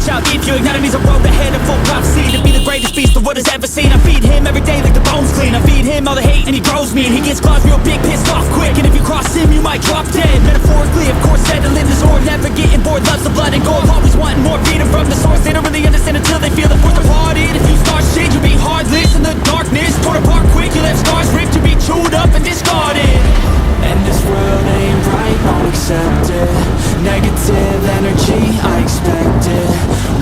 watch out if your enemy's a road ahead of full prophecy to be the greatest beast the world has ever seen. I feed him every day like the bones clean. I feed him all the hate and he grows me, and he gets claws real big, pissed off quick. And if you cross him, you might drop dead. Metaphorically, of course, settling the sword, never getting bored, loves the blood and gold, always wanting more, freedom from the source. They don't really understand until they feel the force departed. If you start shit, you'll be heartless in the darkness, torn apart quick. You left scars ripped to be chewed up and discarded. And this world ain't right, won't accept it. Negative energy, I expect it.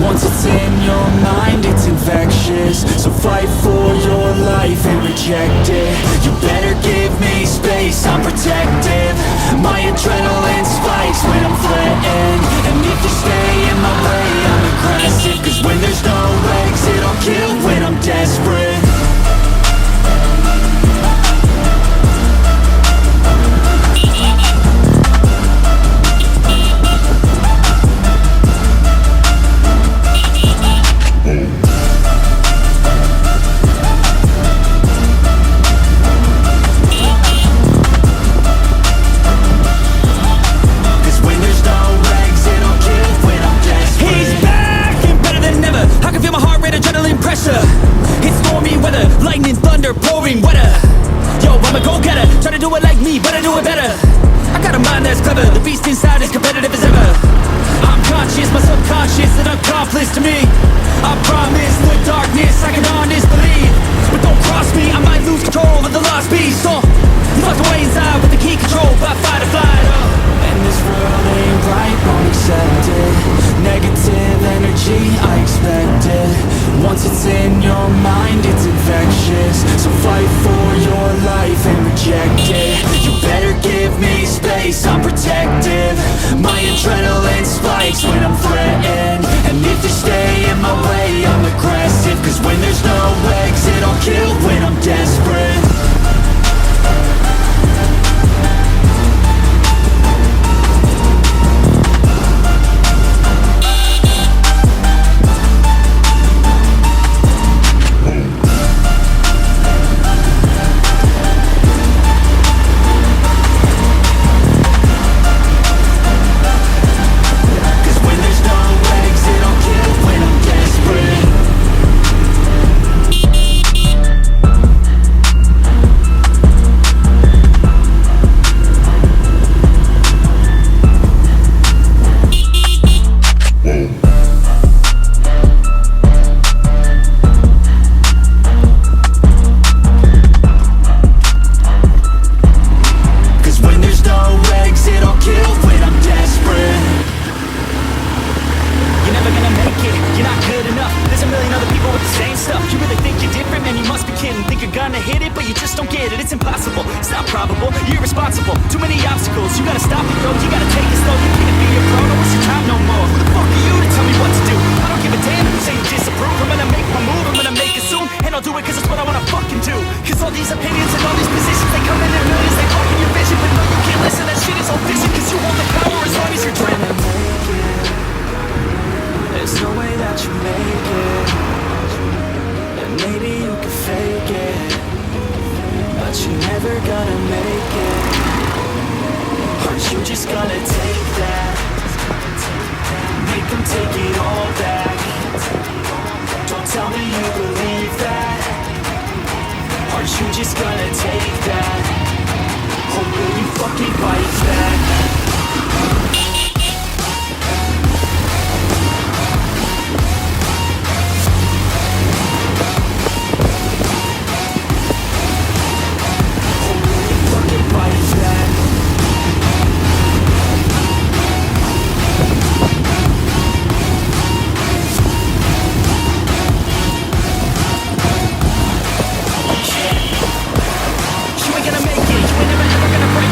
Once it's in your mind, it's infectious. So fight for your life and reject it. You better give me space, I'm protective. My adrenaline spikes when I'm threatened. And if you stay in my way, I'm aggressive. Cause when there's no exit, I'll kill when I'm desperate. It's stormy weather, lightning, thunder, pouring weather. Yo, I'm a go-getter, try to do it like me, but I do it better. I got a mind that's clever, the beast inside is competitive as ever. I'm conscious, my subconscious, an accomplice to me. I promise the darkness, I can honest believe. But don't cross me, I might lose control of the lost beast. He's locked away inside with the key control by fight or flight. And this world ain't right, won't accept it. Negative energy, I expect it. Once it's in your mind, it's infectious. So fight for your life and reject it. You better give me space, I'm protective. My adrenaline spikes when I'm threatened. And if you stay in my way, I'm aggressive. Cause when there's no exit, I'll kill when I'm desperate.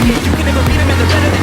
You can never beat him and they're better than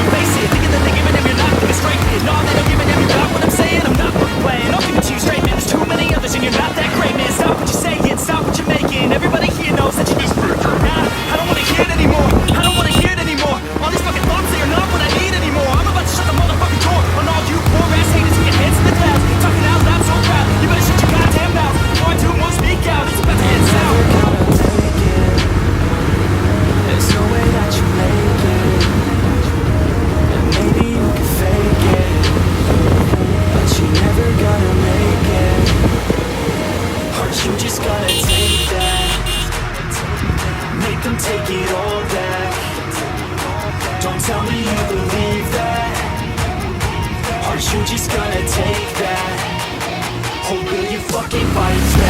fucking fight still.